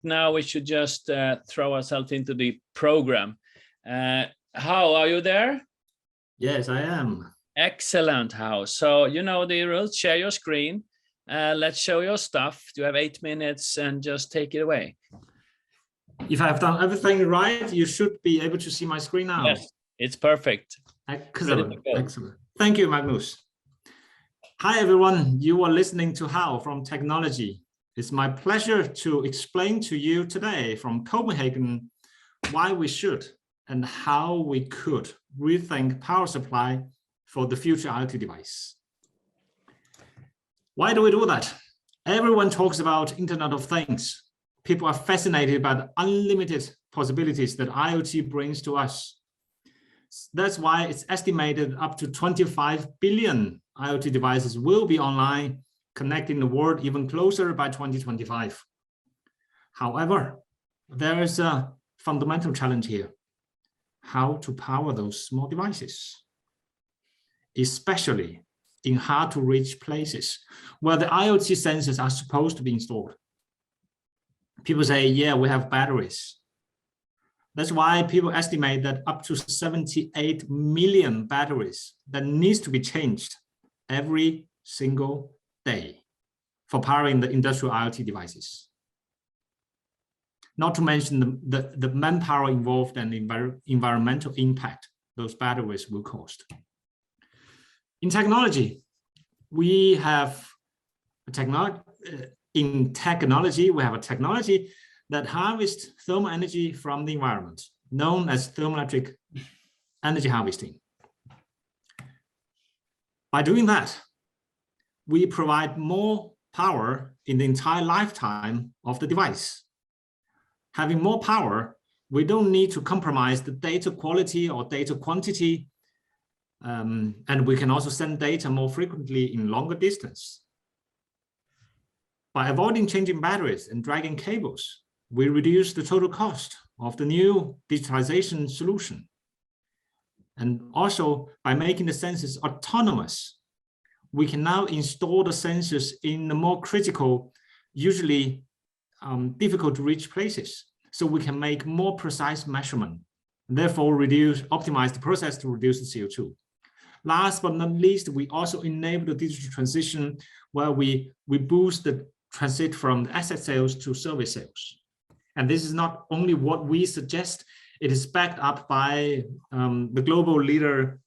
now we should just throw ourselves into the program. How are you there? Yes, I am. Excellent, How. So you know the rules, share your screen. Let's show your stuff. You have 8 minutes and just take it away. If I've done everything right, you should be able to see my screen now. Yes, it's perfect. Excellent. Excellent. Thank you, Magnus. Hi, everyone. You are listening to How from TEGnology. It's my pleasure to explain to you today from Copenhagen why we should and how we could rethink power supply for the future IoT device. Why do we do that? Everyone talks about Internet of Things. People are fascinated by the unlimited possibilities that IoT brings to us. That's why it's estimated up to 25 billion IoT devices will be online, connecting the world even closer by 2025. However, there is a fundamental challenge here: how to power those small devices, especially in hard-to-reach places where the IoT sensors are supposed to be installed. People say, yeah, we have batteries. That's why people estimate that up to 78 million batteries that needs to be changed every single day for powering the industrial IoT devices. Not to mention the manpower involved and the environmental impact those batteries will cause. In TEGnology, we have a technology. In TEGnology, we have a technology that harvests thermal energy from the environment, known as thermoelectric energy harvesting. By doing that, we provide more power in the entire lifetime of the device. Having more power, we don't need to compromise the data quality or data quantity, and we can also send data more frequently in longer distance. By avoiding changing batteries and dragging cables, we reduce the total cost of the new digitalization solution. And also, by making the sensors autonomous, we can now install the sensors in the more critical, usually difficult to reach places. So we can make more precise measurement, and therefore optimize the process to reduce the CO2. Last but not least, we also enable the digital transition where we boost the transit from the asset sales to service sales. And this is not only what we suggest, it is backed up by the global leader,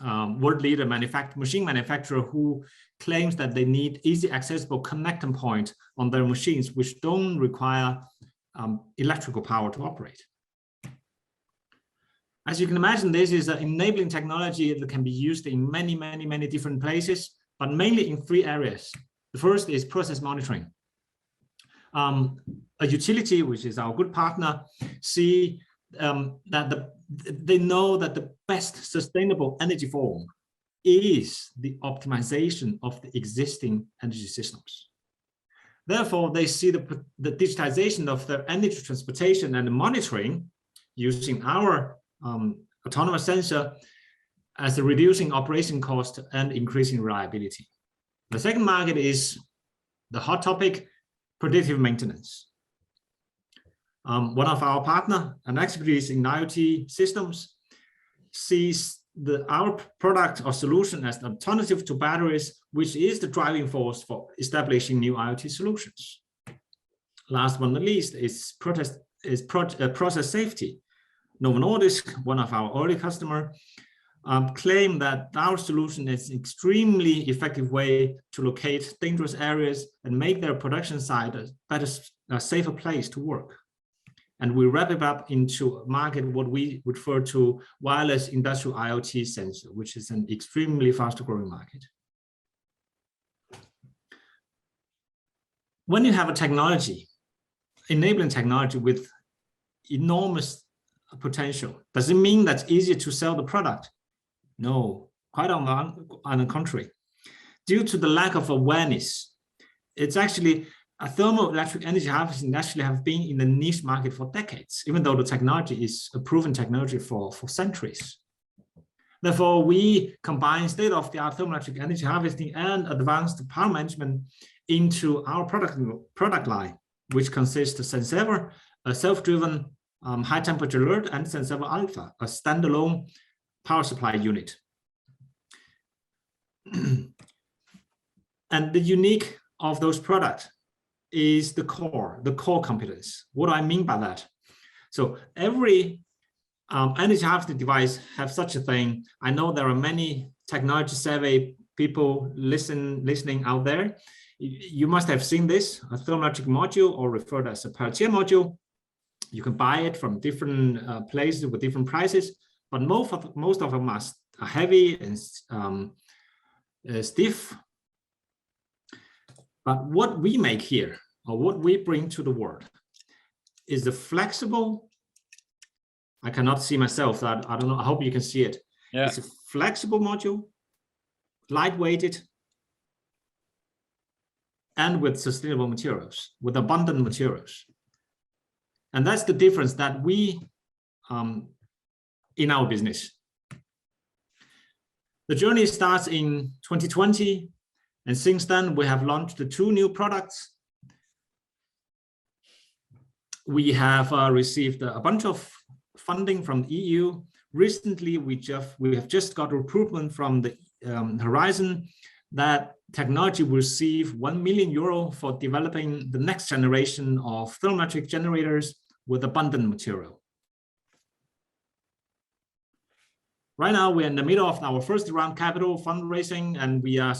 world leader machine manufacturer, who claims that they need easy accessible connecting point on their machines, which don't require electrical power to operate. As you can imagine, this is an enabling technology that can be used in many different places, but mainly in 3 areas. The first is process monitoring. A utility, which is our good partner, see that they know that the best sustainable energy form is the optimization of the existing energy systems. Therefore, they see the digitization of their energy transportation and the monitoring using our autonomous sensor as a reducing operation cost and increasing reliability. The second market is the hot topic, predictive maintenance. One of our partner and expertise in IoT systems sees our product or solution as an alternative to batteries, which is the driving force for establishing new IoT solutions. Last but not least is process safety. Novo Nordisk, one of our early customers, claim that our solution is an extremely effective way to locate dangerous areas and make their production site a safer place to work. And we wrap it up into a market, what we refer to wireless industrial IoT sensor, which is an extremely fast growing market. When you have a technology, enabling technology with enormous potential, does it mean that's easier to sell the product? No, quite on the contrary. Due to the lack of awareness, it's actually a thermoelectric energy harvesting actually have been in the niche market for decades, even though the technology is a proven technology for centuries. Therefore, we combine state-of-the-art thermoelectric energy harvesting and advanced power management into our product line. which consists of Sensever, a self-driven high temperature alert, and Sensever Alpha, a standalone power supply unit. And the unique of those products is the core competence. What do I mean by that? So every energy harvesting device have such a thing. I know there are many technology savvy people listening out there. You must have seen this, a thermoelectric module, or referred as a Peltier module. You can buy it from different places with different prices, but most of them are heavy and stiff. But what we make here, or what we bring to the world, is the flexible. I cannot see myself. That I don't know. I hope you can see it. Yeah. It's a flexible module, lightweighted, and with sustainable materials, with abundant materials. And that's the difference that we, in our business. The journey starts in 2020, and since then we have launched the 2 new products. We have received a bunch of funding from the EU. Recently, we have just got recruitment from the Horizon that TEGnology will receive €1 million for developing the next generation of thermoelectric generators with abundant material. Right now, we're in the middle of our first round capital fundraising, and we are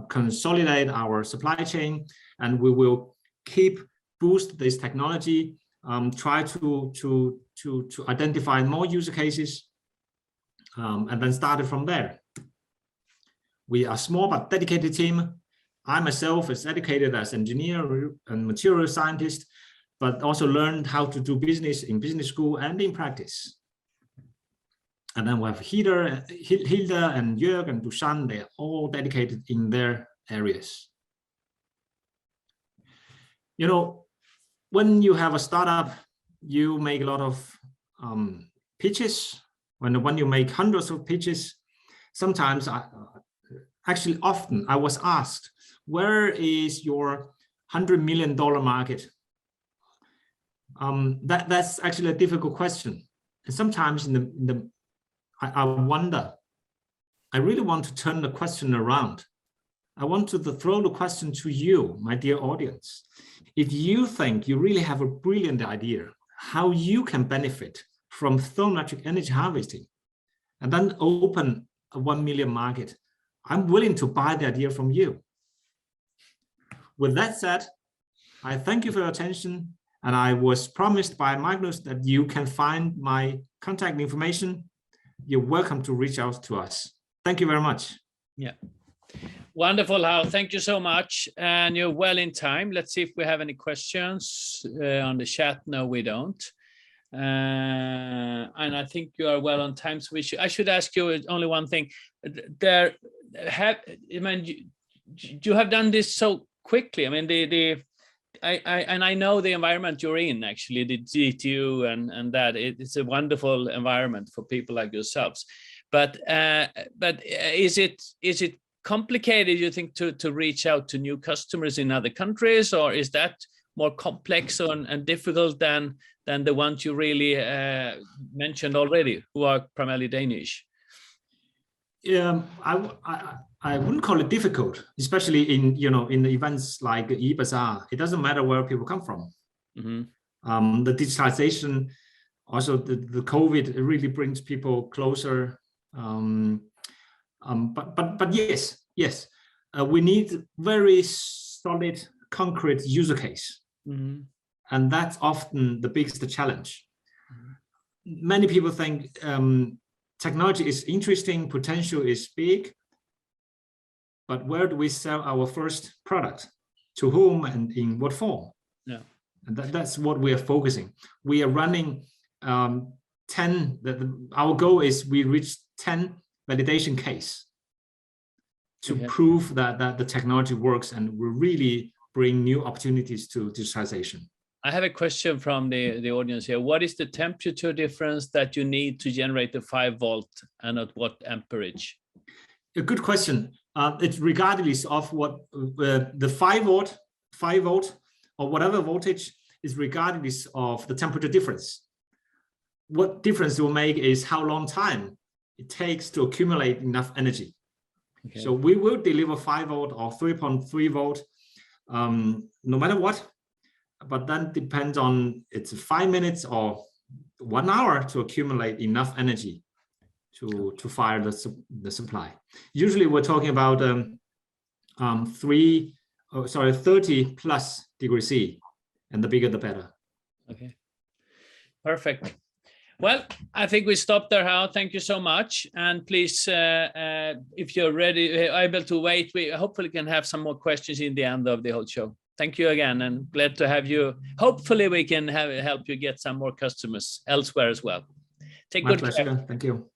consolidate our supply chain, and we will keep boost this technology, try to identify more user cases, and then start it from there. We are a small but dedicated team. I myself is educated as engineer and material scientist, but also learned how to do business in business school and in practice. And then we have Hilda and Jörg and Dusan. They are all dedicated in their areas. You know, when you have a startup, you make a lot of pitches. When you make hundreds of pitches, sometimes actually often I was asked, where is your $100 million market? That's actually a difficult question. And sometimes I wonder, I really want to turn the question around. I want to throw the question to you, my dear audience. If you think you really have a brilliant idea how you can benefit from thermoelectric energy harvesting and then open a 1 million market, I'm willing to buy the idea from you. With that said, I thank you for your attention, and I was promised by Magnus that you can find my contact information. You're welcome to reach out to us. Thank you very much. Yeah. Wonderful, Hao. Thank you so much. And you're well in time. Let's see if we have any questions on the chat. No, we don't. And I think you are well on time. So I should ask you only one thing. You have done this so quickly. I mean, I know the environment you're in, actually, the GTU and that it's a wonderful environment for people like yourselves. But is it complicated, you think, to reach out to new customers in other countries, or is that more complex and difficult than the ones you really mentioned already, who are primarily Danish? I wouldn't call it difficult, especially in the events like eBazaar. It doesn't matter where people come from. Mm-hmm. The digitalization, also the COVID, it really brings people closer. But yes, we need very solid, concrete user case, mm-hmm. And that's often the biggest challenge. Mm-hmm. Many people think technology is interesting, potential is big, but where do we sell our first product? To whom and in what form? Yeah, and that's what we are focusing. We are running 10. Our goal is we reach 10 validation case to prove that the technology works and will really bring new opportunities to digitalization. I have a question from the audience here. What is the temperature difference that you need to generate the 5 volt and at what amperage? A good question. It's regardless of what the 5 volt or whatever voltage is regardless of the temperature difference. What difference it will make is how long time it takes to accumulate enough energy. Okay. So we will deliver 5 volt or 3.3 volt, no matter what, but then depends on it's 5 minutes or 1 hour to accumulate enough energy to fire the supply. Usually we're talking about 30 plus degrees C, and the bigger the better. Okay, perfect. Well, I think we stop there, Hao. Thank you so much. And please, if you're ready, able to wait, we hopefully can have some more questions in the end of the whole show. Thank you again, and glad to have you. Hopefully we can help you get some more customers elsewhere as well. Take good care. Thank you.